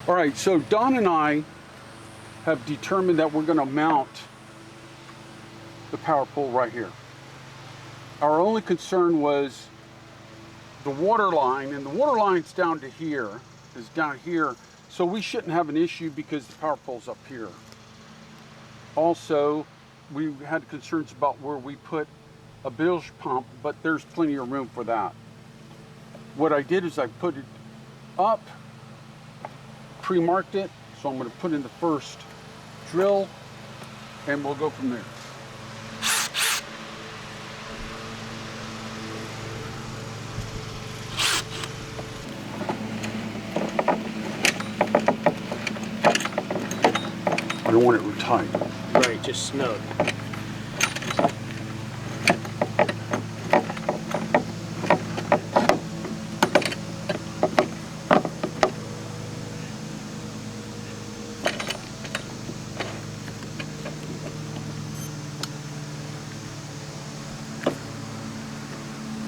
All right, so Don and I have determined that we're going to mount the power pole right here. Our only concern was the water line, and the water line's down to here, is down here, so we shouldn't have an issue because the power pole's up here. Also, we had concerns about where we put a bilge pump, but there's plenty of room for that. What I did is I put it up, pre-marked it, so I'm going to put in the first drill, and we'll go from there. I don't want it real tight. Right, just snug.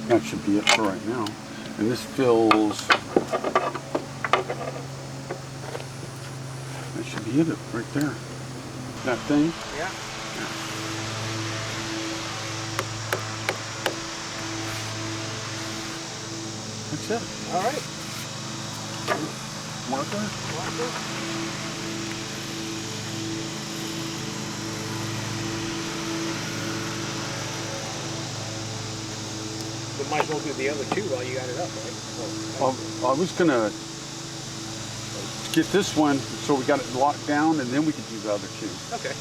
That should be it for right now. And this fills, that should be it right there. That thing? Yeah. That's it. All right. Marker? We might as well do the other two while you got it up, right? I was gonna get this one so we got it locked down, and then we could do the other two. Okay.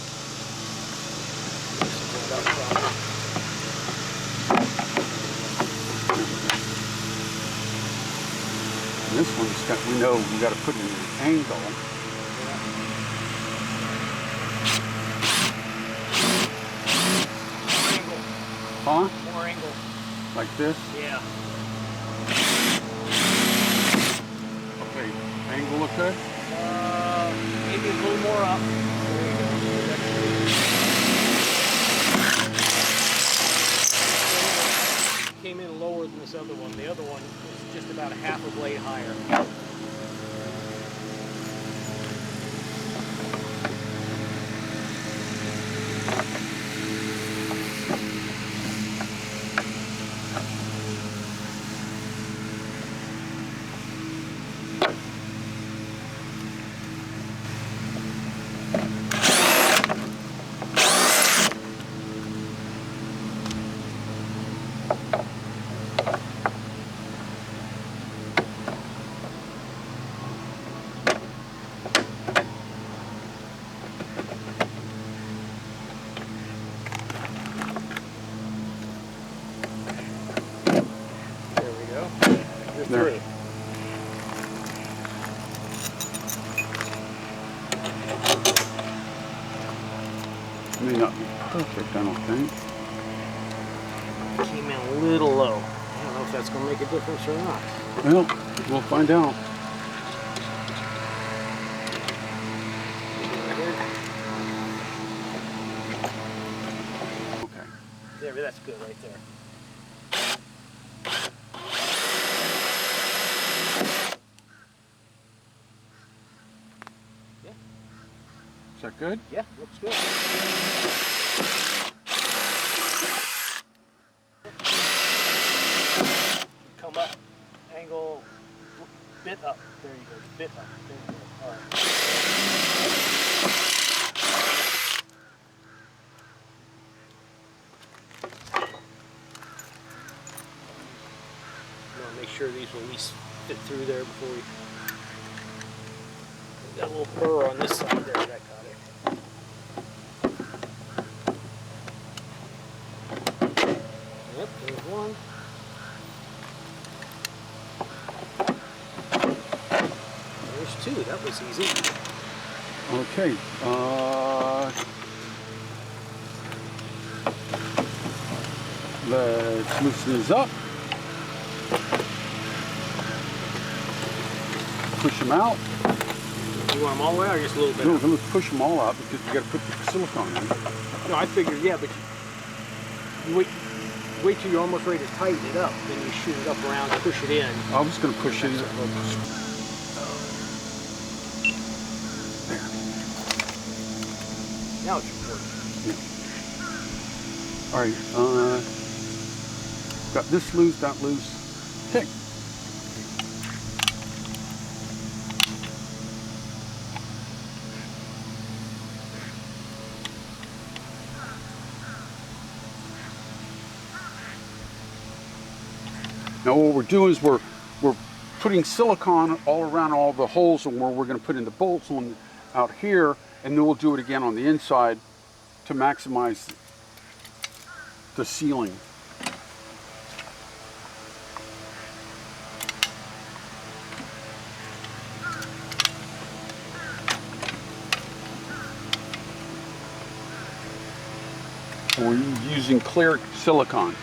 And this one's got, we know we got to put it in an angle. Huh? More angle. Like this? Yeah. Okay, angle okay? Maybe a little more up. Came in lower than this other one. The other one was just about a half a blade higher. There. May not be perfect, I don't think. Came in a little low. I don't know if that's going to make a difference or not. Well, we'll find out. Okay. There, that's good right there. Is that good? Yeah, looks good. Come up, angle, bit up. There you go, bit up. There you go. All right. You want to make sure these will at least fit through there before we. Got a little burr on this side there. That got it. Yep, there's one. There's two. That was easy. Okay. Let's loosen these up. Push them out. You want them all the way or just a little bit? No, let's push them all out because we got to put the silicone in. No, I figured, yeah, but you wait till you're almost ready to tighten it up, then you shoot it up around, push it in. I was going to push it. Now it's recording. All right, got this loose, that loose. Okay. Now what we're doing is we're putting silicone all around all the holes and where we're going to put in the bolts on out here, and then we'll do it again on the inside to maximize the sealing. We're using clear silicone.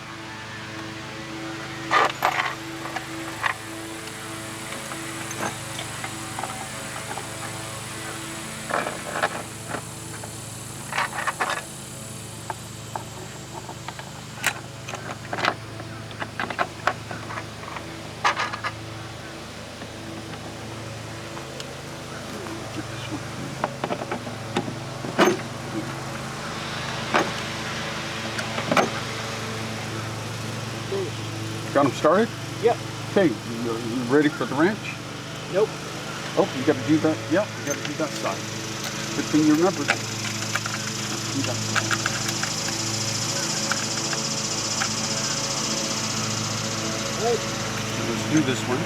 Got them started? Yep. Okay, you ready for the wrench? Nope. Oh, you got to do that. Yep, you got to do that side. Good thing you remembered. Do that side. Right. Let's do this one.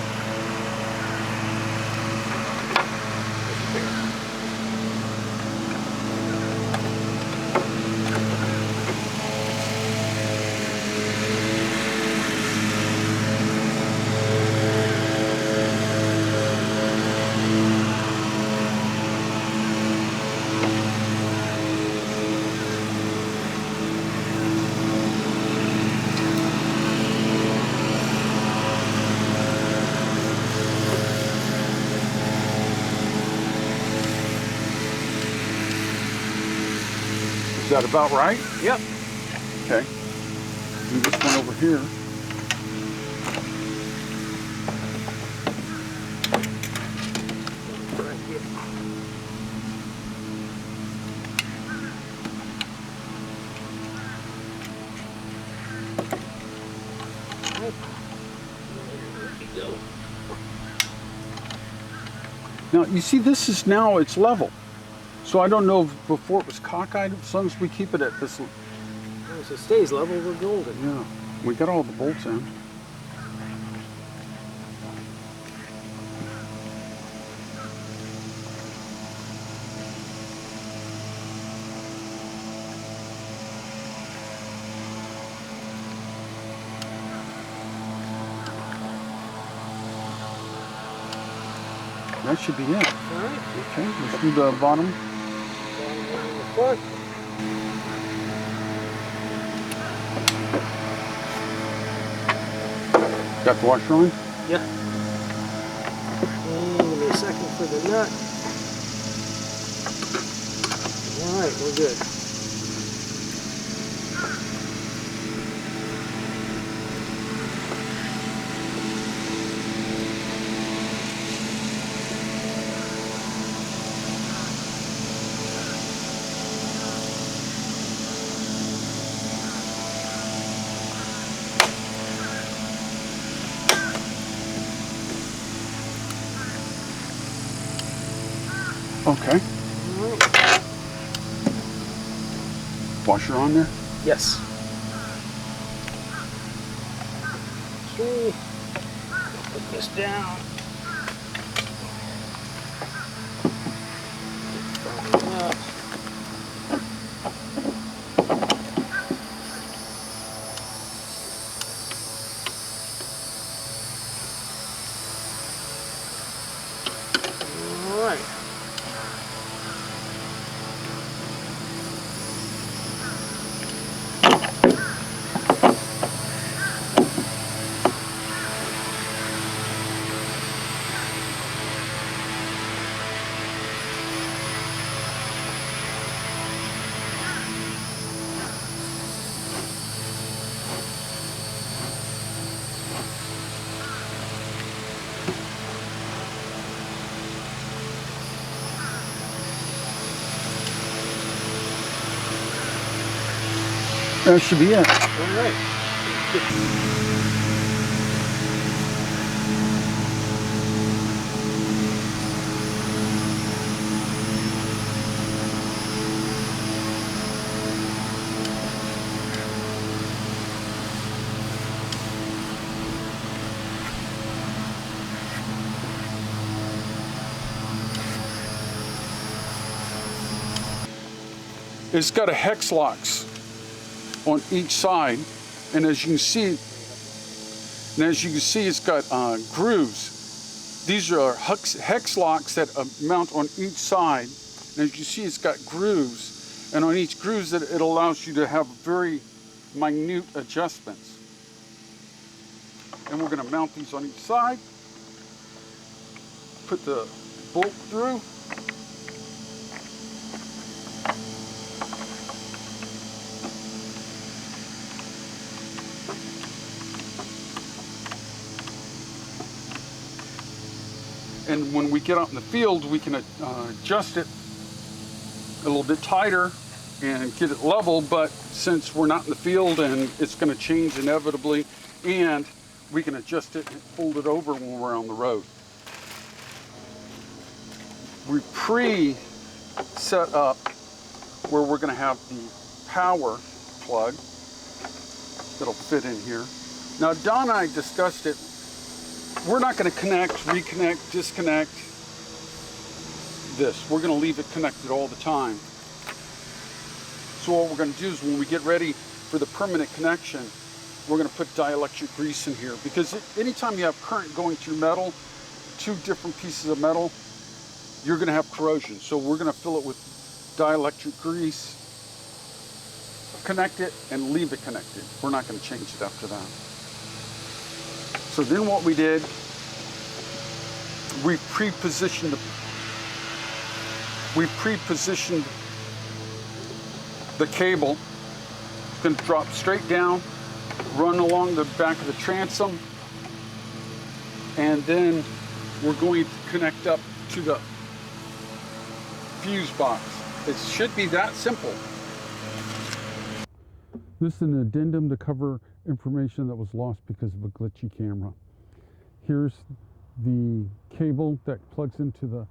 Is that about right? Yep. Okay. Do this one over here. Right here. Right. There you go. Now, you see, this is now, it's level. So I don't know if before it was cockeyed, as long as we keep it at this. As long as it stays level, we're golden. Yeah, we got all the bolts in. That should be it. All right. Okay, let's do the bottom. Down in the front. Got the washer on? Yeah. And give me a second for the nut. All right, we're good. Okay. All right. Washer on there? Yes. Okay. Put this down. Button up. All right. That should be it. All right. It's got a hex locks on each side, and as you can see, it's got grooves. These are hex locks that mount on each side, and as you see, it's got grooves, and on each grooves, it allows you to have very minute adjustments. And we're going to mount these on each side. Put the bolt through. And when we get out in the field, we can adjust it a little bit tighter and get it level, but since we're not in the field and it's going to change inevitably, and we can adjust it and fold it over when we're on the road. We pre-set up where we're going to have the power plug that'll fit in here. Now, Don and I discussed it. We're not going to connect, reconnect, disconnect this. We're going to leave it connected all the time. So what we're going to do is when we get ready for the permanent connection, we're going to put dielectric grease in here, because anytime you have current going through metal, two different pieces of metal, you're going to have corrosion. So we're going to fill it with dielectric grease, connect it, and leave it connected. We're not going to change it after that. So then what we did, we pre-positioned the cable. It's going to drop straight down, run along the back of the transom, and then we're going to connect up to the fuse box. It should be that simple. This is an addendum to cover information that was lost because of a glitchy camera. Here's the cable that plugs into the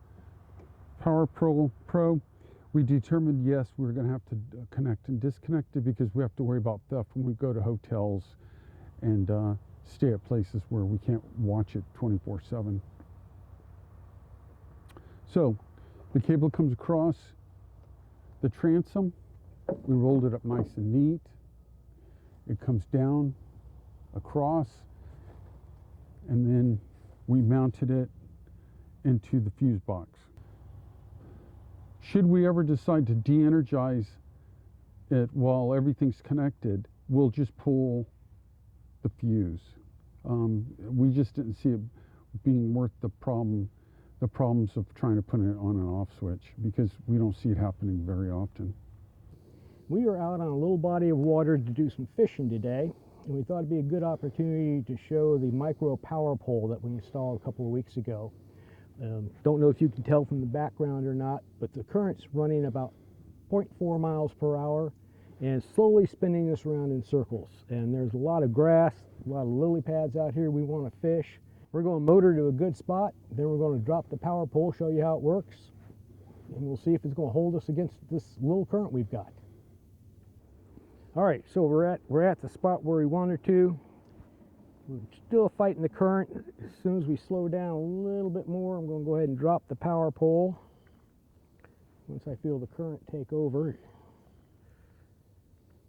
PowerPro Pro. We determined, yes, we're going to have to connect and disconnect it because we have to worry about theft when we go to hotels and stay at places where we can't watch it 24/7. So the cable comes across the transom. We rolled it up nice and neat. It comes down across, and then we mounted it into the fuse box. Should we ever decide to de-energize it while everything's connected, we'll just pull the fuse. We just didn't see it being worth the problems of trying to put it on and off switch, because we don't see it happening very often. We are out on a little body of water to do some fishing today, and we thought it'd be a good opportunity to show the micro power pole that we installed a couple of weeks ago. Don't know if you can tell from the background or not, but the current's running about 0.4 miles per hour and slowly spinning us around in circles. And there's a lot of grass, a lot of lily pads out here we want to fish. We're going to motor to a good spot, then we're going to drop the power pole, show you how it works, and we'll see if it's going to hold us against this little current we've got. All right, so we're at the spot where we wanted to. We're still fighting the current. As soon as we slow down a little bit more, I'm going to go ahead and drop the power pole. Once I feel the current take over.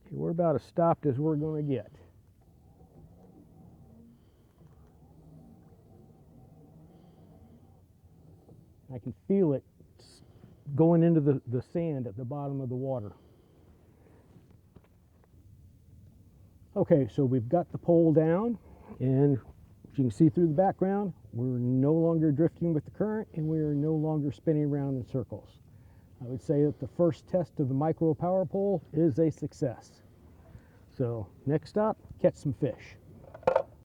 Okay, we're about as stopped as we're going to get. I can feel it going into the sand at the bottom of the water. Okay, so we've got the pole down, and as you can see through the background, we're no longer drifting with the current, and we're no longer spinning around in circles. I would say that the first test of the micro power pole is a success. So next up, catch some fish.